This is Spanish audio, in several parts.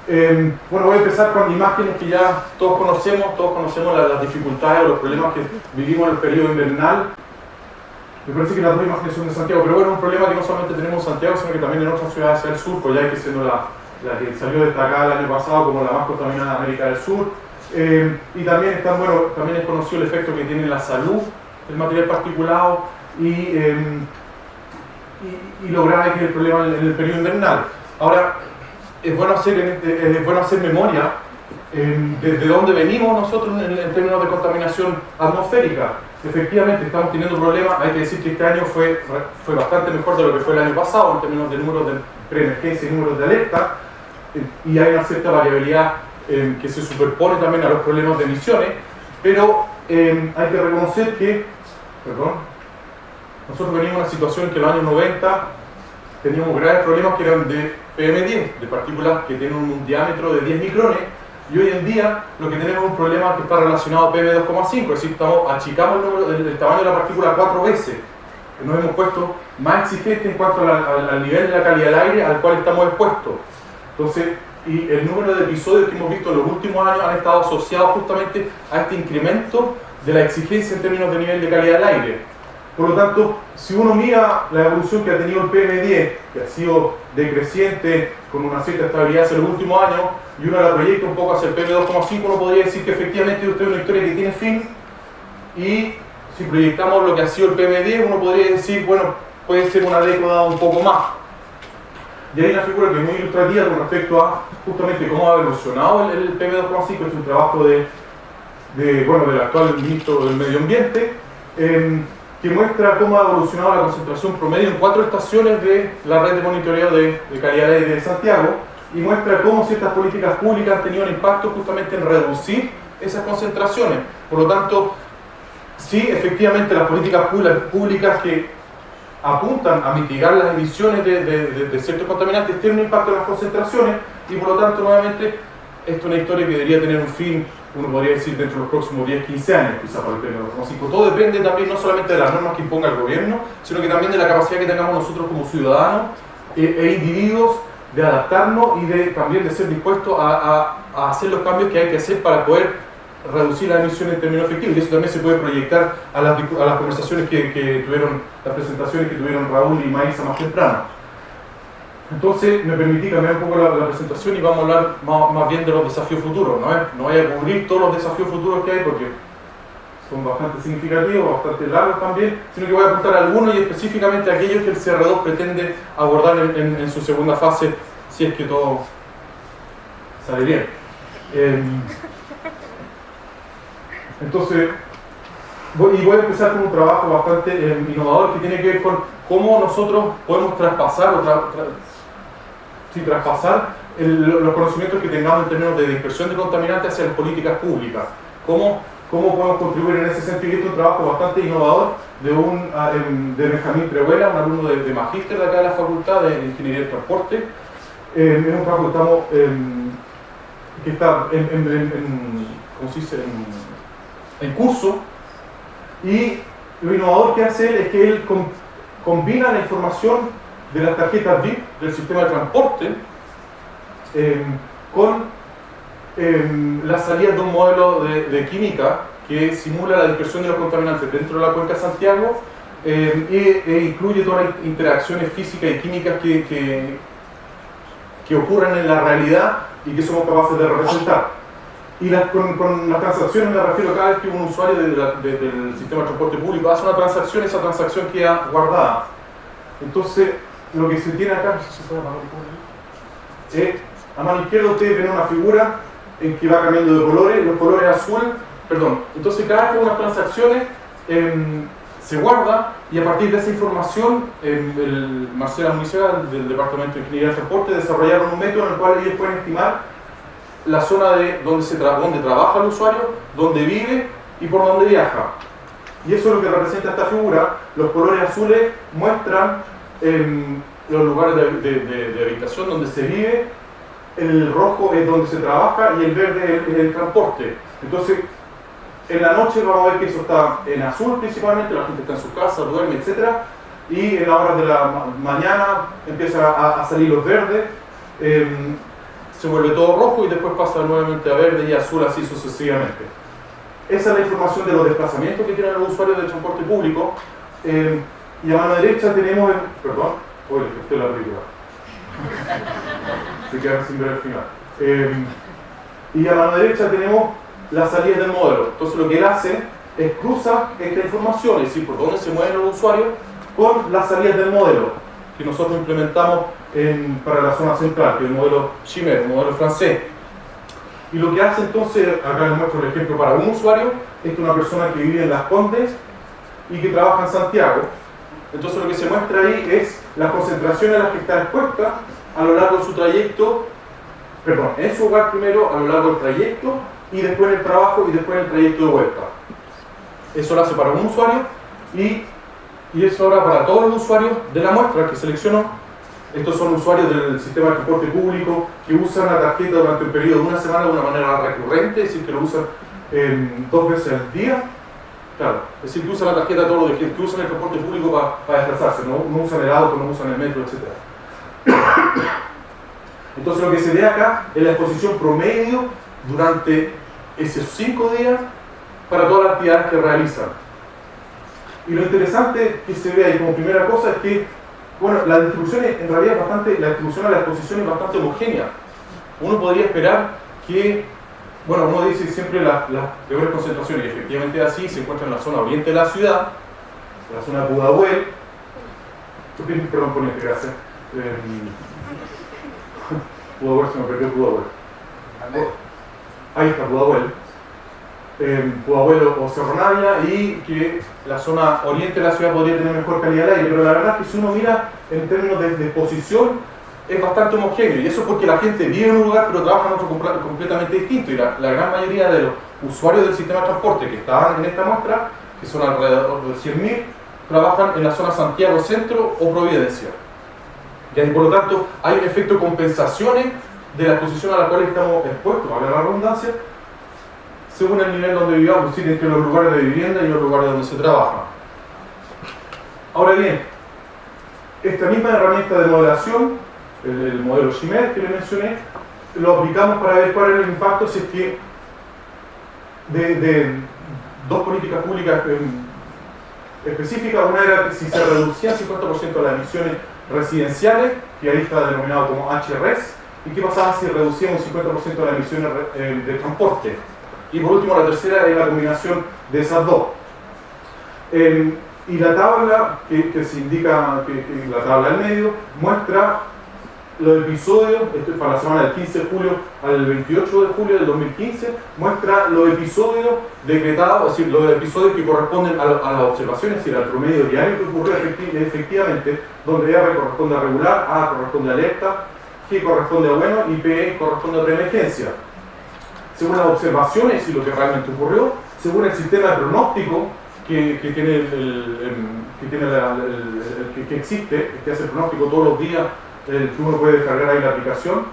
Bueno, voy a empezar con imágenes que ya todos conocemos las dificultades o los problemas que vivimos en el periodo invernal. Me parece que las dos imágenes son de Santiago, pero bueno, es un problema que no solamente tenemos en Santiago, sino que también en otras ciudades del sur, pues ya que siendo la que salió destacada el año pasado como la más contaminada de América del Sur. Y también también es conocido el efecto que tiene en la salud el material particulado y lo grave que es el problema en el periodo invernal. Ahora, es bueno hacer memoria desde dónde venimos nosotros en términos de contaminación atmosférica. Efectivamente, estamos teniendo problemas. Hay que decir que este año fue bastante mejor de lo que fue el año pasado en términos de números de preemergencia y números de alerta, y hay una cierta variabilidad que se superpone también a los problemas de emisiones, pero hay que reconocer que nosotros venimos de una situación que en los años 90 teníamos graves problemas que eran de PM10, de partículas que tienen un diámetro de 10 micrones, y hoy en día lo que tenemos es un problema que está relacionado a PM2,5, es decir, achicamos el tamaño de la partícula 4 veces. Nos hemos puesto más exigentes en cuanto al nivel de la calidad del aire al cual estamos expuestos. Entonces, y el número de episodios que hemos visto en los últimos años han estado asociados justamente a este incremento de la exigencia en términos de nivel de calidad del aire. Por lo tanto, si uno mira la evolución que ha tenido el PM10, que ha sido decreciente con una cierta estabilidad hacia los últimos años, y uno la proyecta un poco hacia el PM2,5, uno podría decir que efectivamente usted es una historia que tiene fin, y si proyectamos lo que ha sido el PM10, uno podría decir, bueno, puede ser una década un poco más. Y hay una figura que es muy ilustrativa con respecto a justamente cómo ha evolucionado el PM2,5, es un trabajo del actual ministro del Medio Ambiente, que muestra cómo ha evolucionado la concentración promedio en 4 estaciones de la red de monitoreo de calidad de aire de Santiago, y muestra cómo ciertas políticas públicas han tenido un impacto justamente en reducir esas concentraciones. Por lo tanto, sí, efectivamente las políticas públicas que apuntan a mitigar las emisiones de ciertos contaminantes tienen un impacto en las concentraciones, y por lo tanto, nuevamente, esto es una historia que debería tener un fin, uno podría decir, dentro de los próximos 10-15 años, quizás para el PM2,5. Todo depende también no solamente de las normas que imponga el gobierno, sino que también de la capacidad que tengamos nosotros como ciudadanos e individuos de adaptarnos y también de ser dispuestos a hacer los cambios que hay que hacer para poder reducir las emisiones en términos efectivos. Y eso también se puede proyectar a las conversaciones que tuvieron, las presentaciones que tuvieron Raúl y Maísa más temprano. Entonces, me permití cambiar un poco la presentación y vamos a hablar más bien de los desafíos futuros. No voy a cubrir todos los desafíos futuros que hay porque son bastante significativos, bastante largos también, sino que voy a apuntar algunos y específicamente aquellos que el CR2 pretende abordar en su segunda fase, si es que todo sale bien. Entonces, voy a empezar con un trabajo bastante innovador que tiene que ver con cómo nosotros podemos traspasar los conocimientos que tengamos en términos de dispersión de contaminantes hacia las políticas públicas. ¿Cómo podemos contribuir en ese sentido? Y este es un trabajo bastante innovador de Benjamín Prevuela, un alumno de magíster de acá de la Facultad de Ingeniería del Transporte. Es un trabajo que está en curso, y lo innovador que hace él es que él combina la información de las tarjetas VIP del sistema de transporte con las salidas de un modelo de química que simula la dispersión de los contaminantes dentro de la cuenca de Santiago e incluye todas las interacciones físicas y químicas que ocurren en la realidad y que somos capaces de representar. Y con las transacciones me refiero cada vez que un usuario del sistema de transporte público hace una transacción, esa transacción queda guardada. Entonces, lo que se tiene acá, a mano izquierda ustedes ven una figura en que va cambiando de colores, los colores azul, entonces cada vez que unas transacciones se guarda, y a partir de esa información el Marcela Municipal del Departamento de Ingeniería del Transporte desarrollaron un método en el cual ellos pueden estimar la zona de donde trabaja el usuario, donde vive y por donde viaja. Y eso es lo que representa esta figura. Los colores azules muestran los lugares de habitación donde se vive, el rojo es donde se trabaja y el verde es el transporte. Entonces, en la noche vamos a ver que eso está en azul principalmente, la gente está en su casa, duerme, etc. Y en las horas de la mañana empiezan a salir los verdes. se vuelve todo rojo y después pasa nuevamente a verde y azul, así sucesivamente. Esa es la información de los desplazamientos que tienen los usuarios del transporte público. Y a mano derecha tenemos perdón, oye, que la película. Se queda sin ver el final. Y a mano derecha tenemos las salidas del modelo. Entonces lo que él hace es cruzar esta información, es decir, por dónde se mueven los usuarios, con las salidas del modelo que nosotros implementamos para la zona central, que es el modelo Chimay, el modelo francés. Y lo que hace entonces, acá les muestro el ejemplo para un usuario, es una persona que vive en Las Condes y que trabaja en Santiago. Entonces lo que se muestra ahí es las concentraciones a las que está expuesta a lo largo de su trayecto, perdón, en su hogar primero, a lo largo del trayecto, y después en el trabajo y después en el trayecto de vuelta. Eso lo hace para un usuario y eso ahora para todos los usuarios de la muestra que seleccionó. Estos son usuarios del sistema de transporte público que usan la tarjeta durante un periodo de una semana de una manera recurrente, es decir, que lo usan 2 veces al día. Claro, es decir, que usan la tarjeta todos los días, que usan el transporte público para desplazarse, no usan el auto, no usan el metro, etc. Entonces lo que se ve acá es la exposición promedio durante esos 5 días para todas las actividades que realizan. Y lo interesante que se ve ahí como primera cosa es que, bueno, la distribución en realidad es bastante, la distribución a la exposición es bastante homogénea. Uno podría esperar que, bueno, uno dice siempre las peores concentraciones, y efectivamente es así, se encuentran en la zona oriente de la ciudad, la zona de Pudahuel, perdón por la integración, Pudahuel, se me perdió Pudahuel. Ahí está Pudahuel. Pudahuel o Cerro Navia, y que la zona oriente de la ciudad podría tener mejor calidad de aire, pero la verdad es que si uno mira en términos de posición es bastante homogéneo, y eso es porque la gente vive en un lugar pero trabaja en otro completamente distinto, y la gran mayoría de los usuarios del sistema de transporte que estaban en esta muestra, que son alrededor de 100.000, trabajan en la zona Santiago Centro o Providencia. Y por lo tanto hay un efecto de compensaciones de la exposición a la cual estamos expuestos, a la redundancia, según el nivel donde vivamos, es decir, entre los lugares de vivienda y los lugares donde se trabaja. Ahora bien, esta misma herramienta de modelación, el modelo Chimay que le mencioné, lo aplicamos para ver cuál es el impacto si es que de 2 políticas públicas específicas. Una era si se reducían 50% las emisiones residenciales, que ahí está denominado como HRS, y qué pasaba si reducíamos un 50% de las emisiones de transporte. Y por último, la tercera es la combinación de esas dos. Y la tabla que se indica, que la tabla del medio, muestra los episodios, esto es para la semana del 15 de julio al 28 de julio del 2015, muestra los episodios decretados, es decir, los episodios que corresponden a las observaciones, es decir, al promedio diario que ocurrió efectivamente, donde R corresponde a regular, A corresponde a alerta, G corresponde a bueno y P corresponde a preemergencia. Según las observaciones y lo que realmente ocurrió, según el sistema de pronóstico que existe, que hace el pronóstico todos los días, que uno puede descargar ahí la aplicación,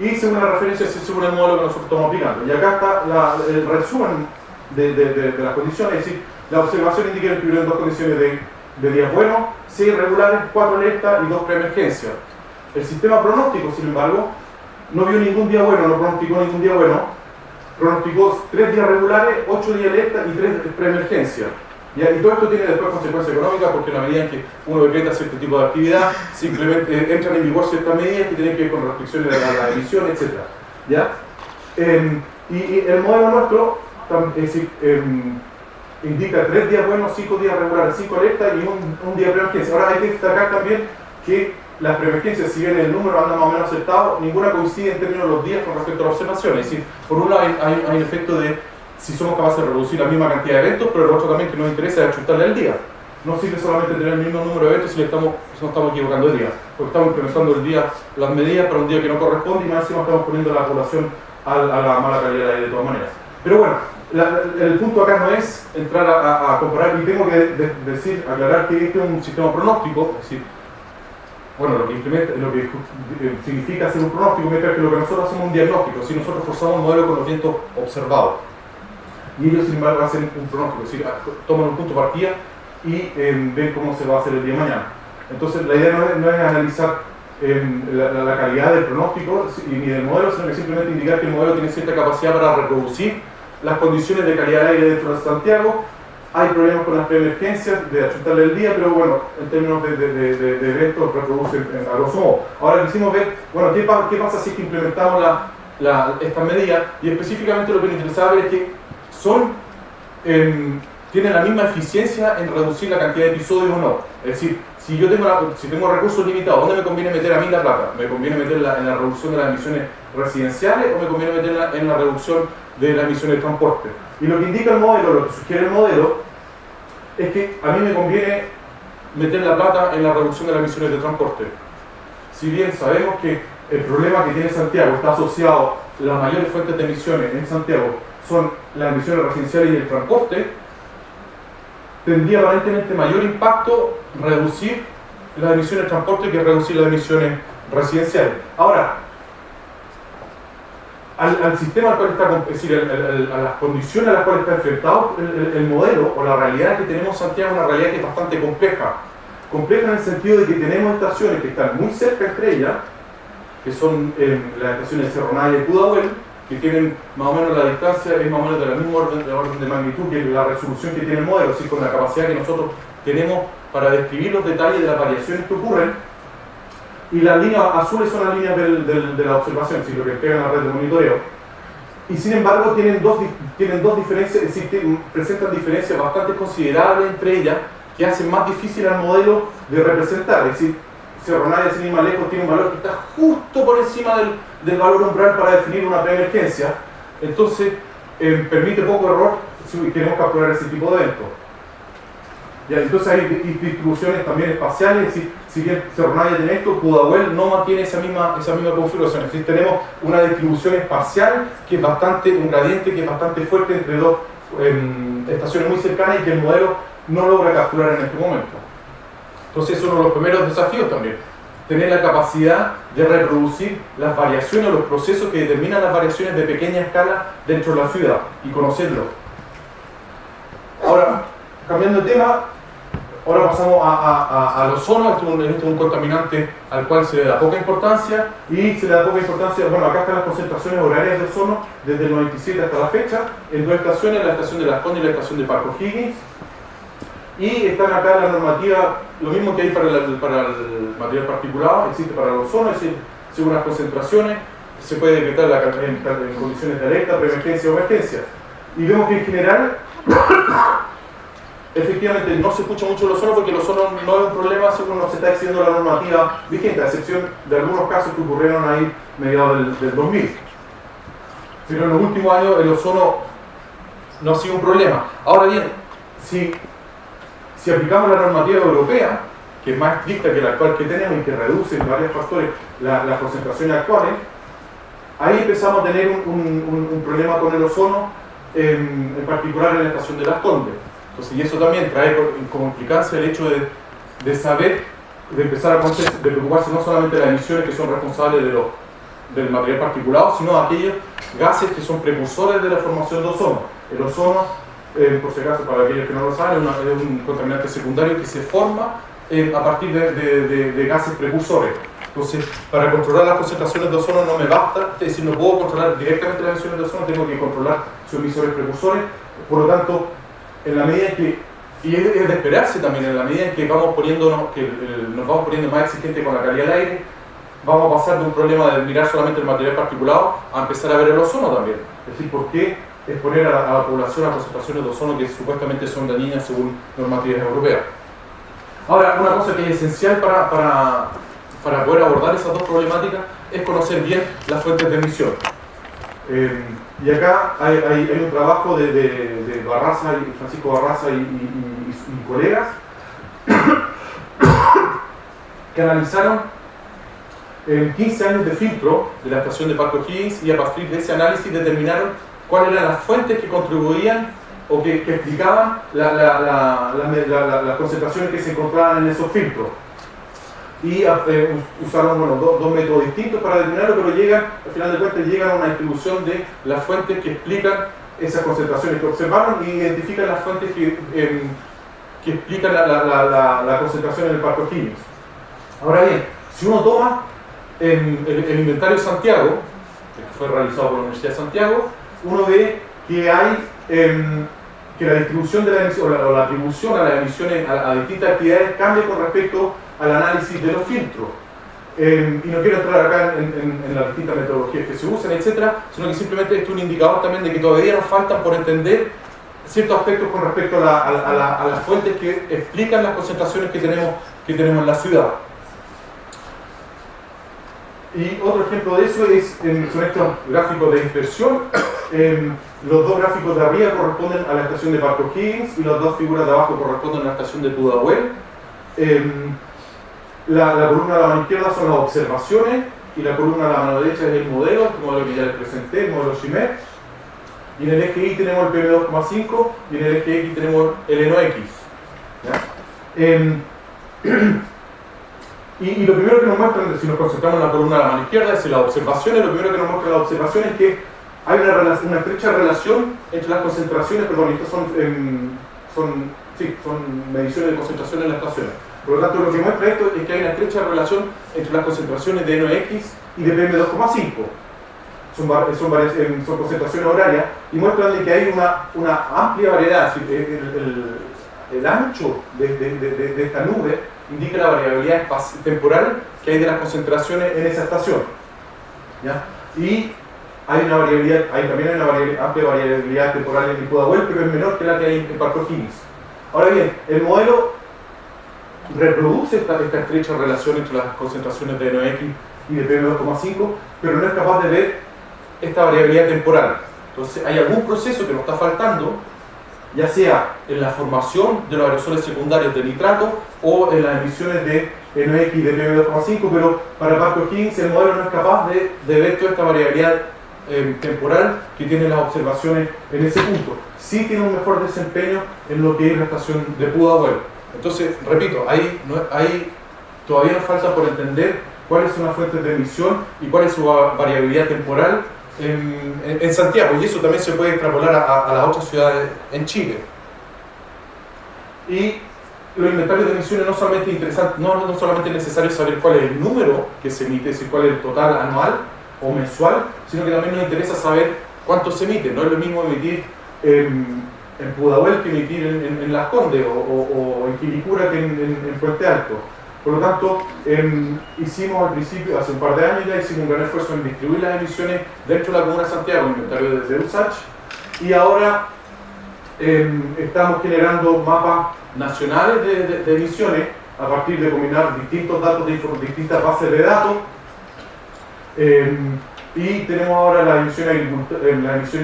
y según la referencia, según el modelo que nosotros estamos aplicando. Y acá está el resumen de las condiciones, es decir, la observación indica que hubieron 2 condiciones de días buenos, 6 regulares, 4 alertas y 2 preemergencias. El sistema pronóstico, sin embargo, no vio ningún día bueno, no pronosticó ningún día bueno, pronosticó 3 días regulares, 8 días alerta y 3 preemergencias. Y todo esto tiene después consecuencias económicas, porque en la medida en que uno decreta cierto tipo de actividad, simplemente entran en vigor ciertas medidas que tienen que ver con restricciones a la emisión, etc. ¿Ya? Y el modelo nuestro indica 3 días buenos, 5 días regulares, 5 alertas y un día de preemergencia. Ahora hay que destacar también que las preemergencias, si bien el número anda más o menos acertado, ninguna coincide en términos de los días con respecto a las observaciones. Es decir, por un lado hay un efecto de si somos capaces de reducir la misma cantidad de eventos, pero el otro también que nos interesa es ajustarle al día. No sirve solamente tener el mismo número de eventos si nos estamos equivocando de día, porque estamos implementando el día, las medidas para un día que no corresponde, y más encima estamos poniendo a la población a la mala calidad de aire de todas maneras. Pero bueno, el punto acá no es entrar a comparar, y tengo que aclarar que este es un sistema pronóstico, es decir, bueno, lo que significa hacer un pronóstico, mientras que lo que nosotros hacemos es un diagnóstico, si nosotros forzamos un modelo con los vientos observados. Y ellos, sin embargo, hacen un pronóstico, es decir, toman un punto de partida y ven cómo se va a hacer el día de mañana. Entonces, la idea no es analizar la calidad del pronóstico ni del modelo, sino que simplemente indicar que el modelo tiene cierta capacidad para reproducir las condiciones de calidad del aire dentro de Santiago. Hay problemas con las preemergencias de achuntarle el día, pero bueno, en términos de eventos reproducen a grosso modo. Ahora quisimos ver, bueno, ¿qué pasa si es que implementamos estas medidas? Y específicamente lo que nos interesaba ver es que tienen la misma eficiencia en reducir la cantidad de episodios o no. Es decir, si tengo recursos limitados, ¿dónde me conviene meter a mí la plata? ¿Me conviene meterla en la reducción de las emisiones residenciales o me conviene meterla en la reducción de las emisiones de transporte? Y lo que indica el modelo, lo que sugiere el modelo, es que a mí me conviene meter la plata en la reducción de las emisiones de transporte. Si bien sabemos que el problema que tiene Santiago está asociado, las mayores fuentes de emisiones en Santiago son las emisiones residenciales y el transporte, tendría aparentemente mayor impacto reducir las emisiones de transporte que reducir las emisiones residenciales. Ahora, al sistema al cual está, es decir, a las condiciones a las cuales está enfrentado el modelo o la realidad que tenemos en Santiago es una realidad que es bastante compleja. Compleja en el sentido de que tenemos estaciones que están muy cerca entre ellas, que son las estaciones de Cerro Navia y Pudahuel, que tienen más o menos la distancia, es más o menos de la misma orden de magnitud que la resolución que tiene el modelo, así con la capacidad que nosotros tenemos para describir los detalles de las variaciones que ocurren. Y las líneas azules son las líneas de la observación, si lo que pegan a la red de monitoreo. Y sin embargo tienen dos diferencias, es decir, presentan diferencias bastante considerables entre ellas, que hacen más difícil al modelo de representar. Es decir, Cerro Navia, sin ir más lejos, tiene un valor que está justo por encima del valor umbral para definir una preemergencia. Entonces, permite poco error si queremos capturar ese tipo de eventos. Ya, entonces hay distribuciones también espaciales, es decir, si bien Cerro Navia tiene esto, Pudahuel no mantiene esa misma configuración. Es decir, tenemos una distribución espacial que es un gradiente que es bastante fuerte entre dos estaciones muy cercanas y que el modelo no logra capturar en este momento. Entonces, es uno de los primeros desafíos también, tener la capacidad de reproducir las variaciones, los procesos que determinan las variaciones de pequeña escala dentro de la ciudad y conocerlo. Ahora, cambiando de tema, ahora pasamos al ozono. Este es un contaminante al cual se le da poca importancia, bueno, acá están las concentraciones horarias de ozono desde el 97 hasta la fecha, en dos estaciones, la estación de Las Condes y la estación de Parque O'Higgins, y están acá la normativa, lo mismo que hay para el material particulado, existe para el ozono, es decir, según las concentraciones, se puede decretar en condiciones de alerta, preemergencia o emergencia. Y vemos que en general efectivamente no se escucha mucho el ozono porque el ozono no es un problema según nos está diciendo la normativa vigente, a excepción de algunos casos que ocurrieron ahí mediados del 2000. Pero en los últimos años el ozono no ha sido un problema. Ahora bien, si aplicamos la normativa europea, que es más estricta que la actual que tenemos y que reduce en varios factores las concentraciones actuales, ahí empezamos a tener un problema con el ozono, en particular en la estación de Las Condes. Entonces, y eso también trae como implicancia el hecho de saber, de empezar a preocuparse no solamente de las emisiones que son responsables del material particulado, sino de aquellos gases que son precursores de la formación de ozono. El ozono, por si acaso, para aquellos que no lo saben, es un contaminante secundario que se forma a partir de gases precursores. Entonces, para controlar las concentraciones de ozono no me basta, es decir, no puedo controlar directamente las emisiones de ozono, tengo que controlar sus emisores precursores. Por lo tanto, en la medida en que, y es de esperarse también, en la medida en que vamos poniéndonos, nos vamos poniendo más exigentes con la calidad del aire, vamos a pasar de un problema de mirar solamente el material particulado a empezar a ver el ozono también. Es decir, ¿por qué exponer a la población a concentraciones de ozono que supuestamente son dañinas según normativas europeas? Ahora, una cosa que es esencial para poder abordar esas dos problemáticas es conocer bien las fuentes de emisión. Y acá hay un trabajo de Barraza y Francisco Barraza y colegas que analizaron 15 años de filtro de la estación de Parque O'Higgins y a partir de ese análisis determinaron cuáles eran las fuentes que contribuían o que explicaban las concentraciones que se encontraban en esos filtros. Y usaron dos métodos distintos para determinarlo, pero al final de cuentas llegan a una distribución de las fuentes que explican esas concentraciones que observaron y identifican las fuentes que explican la concentración en el Parque O'Higgins. Ahora bien, si uno toma en el inventario de Santiago, que fue realizado por la Universidad de Santiago, uno ve que hay que la distribución de la emisión, o la atribución a las emisiones a distintas actividades cambia con respecto al análisis de los filtros. Y no quiero entrar acá en las distintas metodologías que se usan, etcétera, sino que simplemente esto es un indicador también de que todavía nos faltan por entender ciertos aspectos con respecto a las fuentes que explican las concentraciones que tenemos en la ciudad. Y otro ejemplo de eso son estos gráficos de dispersión. Los dos gráficos de arriba corresponden a la estación de Park O'Higgins y las dos figuras de abajo corresponden a la estación de Pudahuel. La columna de la mano izquierda son las observaciones y la columna de la mano derecha es el modelo que ya les presenté, el modelo Chimet. Y en el eje Y tenemos el PM2,5 y en el eje X tenemos el NOx. Y lo primero que nos muestran, si nos concentramos en la columna de la mano izquierda, es las observaciones. Lo primero que nos muestra la observación es que hay una estrecha relación entre las concentraciones, perdón, estas son mediciones de concentración en las estaciones. Por lo tanto, lo que muestra esto es que hay una estrecha relación entre las concentraciones de NOx y de PM2,5. Son concentraciones horarias y muestran de que hay una amplia variedad. El ancho de esta nube indica la variabilidad temporal que hay de las concentraciones en esa estación. ¿Ya? Y hay también una amplia variabilidad temporal en Pudahuel, pero es menor que la que hay en Park O'Higgins. Ahora bien, el modelo reproduce esta estrecha relación entre las concentraciones de NOx y de PM2,5, pero no es capaz de ver esta variabilidad temporal. Entonces, hay algún proceso que nos está faltando, ya sea en la formación de los aerosoles secundarios de nitrato o en las emisiones de NOx y de PM2,5, pero para Park O'Higgins el modelo no es capaz de ver toda esta variabilidad temporal que tienen las observaciones en ese punto. Sí tiene un mejor desempeño en lo que es la estación de Pudahuel. Entonces, repito, todavía nos falta por entender cuáles son las fuentes de emisión y cuál es su variabilidad temporal en Santiago, y eso también se puede extrapolar a las otras ciudades en Chile. Y los inventarios de emisiones no solamente es necesario saber cuál es el número que se emite, es decir, cuál es el total anual o mensual, sino que también nos interesa saber cuánto se emite. No es lo mismo emitir en Pudahuel que emitir en Las Condes o en Quilicura que en Puente Alto. Por lo tanto, hicimos al principio, hace un par de años ya, hicimos un gran esfuerzo en distribuir las emisiones dentro de la Comuna de Santiago, inventario de USACH, y ahora estamos generando mapas nacionales de emisiones a partir de combinar distintos datos de distintas bases de datos. Y tenemos ahora las emisiones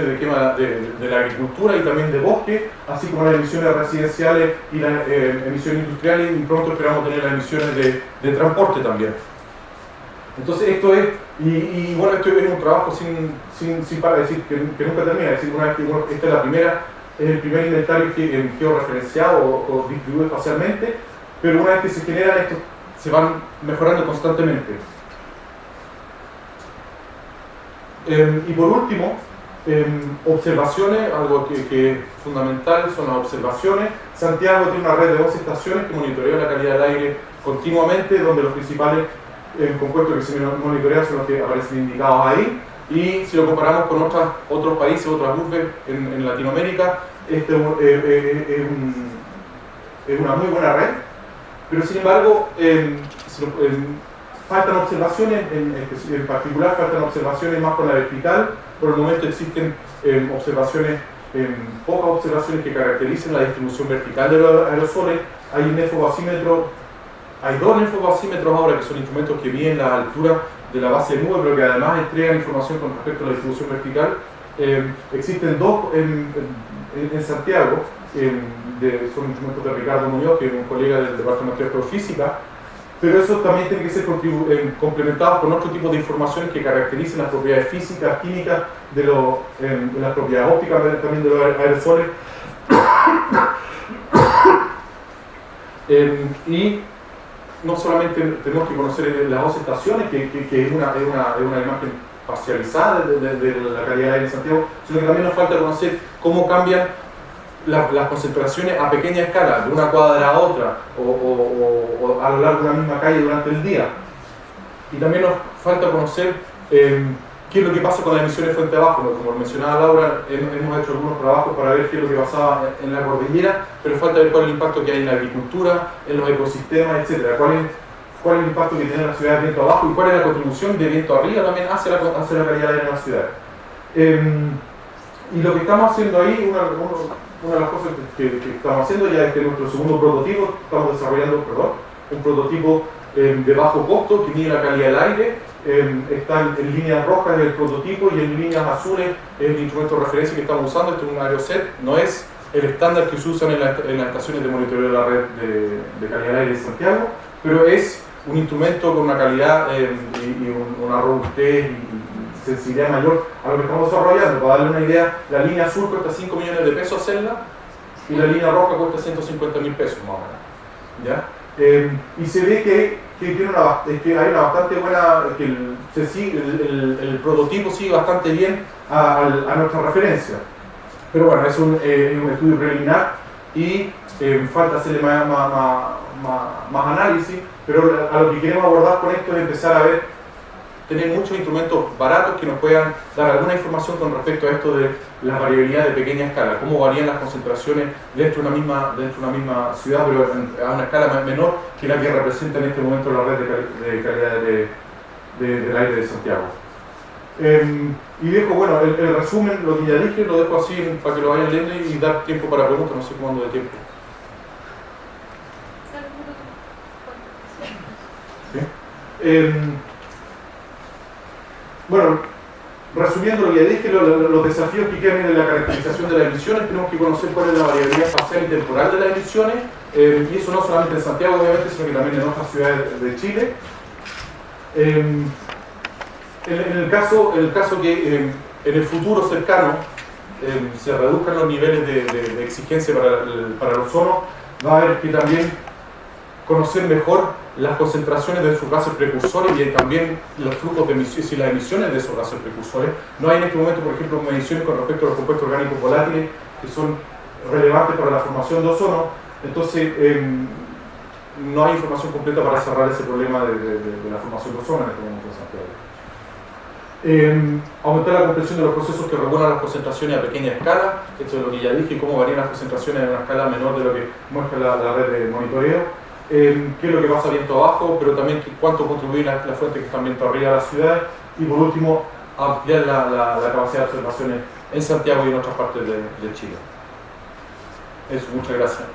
de quema de la agricultura y también de bosque, así como las emisiones residenciales y las emisiones industriales, y pronto esperamos tener las emisiones de transporte también. Entonces esto es, bueno, esto es un trabajo sin para decir que nunca termina, es decir, una vez que esta es el primer inventario que quedó referenciado o distribuido espacialmente, pero una vez que se generan estos, se van mejorando constantemente. Y por último, observaciones, algo que es fundamental son las observaciones. Santiago tiene una red de 11 estaciones que monitorean la calidad del aire continuamente, donde los principales compuestos que se monitorean son los que aparecen indicados ahí. Y si lo comparamos con otros países, otras urbes en Latinoamérica, este es una muy buena red, pero sin embargo faltan observaciones, en particular faltan observaciones más con la vertical. Por el momento existen pocas observaciones que caractericen la distribución vertical de los aerosoles. Hay un nefobasímetro, hay dos nefobasímetros ahora que son instrumentos que miden la altura de la base de nube, pero que además entregan información con respecto a la distribución vertical. Existen dos en Santiago, son instrumentos de Ricardo Muñoz, que es un colega del Departamento de Astrofísica, pero eso también tiene que ser complementado con otro tipo de informaciones que caractericen las propiedades físicas, químicas, las propiedades ópticas también de los aerosoles. Y no solamente tenemos que conocer las dos estaciones, que es una imagen parcializada de la calidad del aire en Santiago, sino que también nos falta conocer cómo cambian las concentraciones a pequeña escala, de una cuadra a otra, o a lo largo de una misma calle durante el día. Y también nos falta conocer qué es lo que pasa con las emisiones frente abajo. Como mencionaba Laura, hemos hecho algunos trabajos para ver qué es lo que pasaba en la cordillera, pero falta ver cuál es el impacto que hay en la agricultura, en los ecosistemas, etc. ¿Cuál es el impacto que tiene la ciudad de viento abajo y cuál es la contribución de viento arriba también hacia la calidad de aire en la ciudad. Y lo que estamos haciendo ahí, una de las cosas que estamos haciendo ya es que nuestro segundo prototipo, estamos desarrollando, un prototipo de bajo costo que mide la calidad del aire. Está en líneas rojas el prototipo y en líneas azules es el instrumento de referencia que estamos usando. Este es un AeroSet, no es el estándar que se usan en las estaciones de monitoreo de la red de calidad del aire de Santiago, pero es un instrumento con una calidad y una robustez y sensibilidad mayor a lo que estamos desarrollando. Para darle una idea, la línea azul cuesta 5 millones de pesos hacerla y la línea roja cuesta 150.000 pesos más o menos, ¿ya? Y se ve que hay una bastante buena, que el prototipo sigue bastante bien a nuestra referencia. Pero bueno, es un estudio preliminar y falta hacerle más análisis, pero a lo que queremos abordar con esto es empezar a tener muchos instrumentos baratos que nos puedan dar alguna información con respecto a esto de la variabilidad de pequeña escala, cómo varían las concentraciones dentro de una misma ciudad, pero a una escala menor que la que representa en este momento la red de calidad del aire de Santiago. Y dejo, bueno, el resumen, lo que ya dije, lo dejo así para que lo vayan leyendo y dar tiempo para preguntas, no sé cómo ando de tiempo. ¿Sí? Bueno, resumiendo lo que ya dije, los desafíos que quedan en la caracterización de las emisiones, tenemos que conocer cuál es la variabilidad espacial y temporal de las emisiones, y eso no solamente en Santiago, obviamente, sino que también en otras ciudades de Chile. En el caso que en el futuro cercano se reduzcan los niveles de exigencia para el ozono, va a haber que también conocer mejor las concentraciones de sus gases precursores y también los flujos de emisiones y las emisiones de esos gases precursores. No hay en este momento, por ejemplo, mediciones con respecto a los compuestos orgánicos volátiles que son relevantes para la formación de ozono, entonces no hay información completa para cerrar ese problema de la formación de ozono en este momento en Santiago. Aumentar la comprensión de los procesos que regulan las concentraciones a pequeña escala, esto es lo que ya dije, cómo varían las concentraciones en una escala menor de lo que muestra la red de monitoreo. Qué es lo que pasa viento abajo, pero también cuánto contribuyen las fuentes que están viento arriba de la ciudad, y por último ampliar la capacidad de observaciones en Santiago y en otras partes de Chile. Eso, muchas gracias.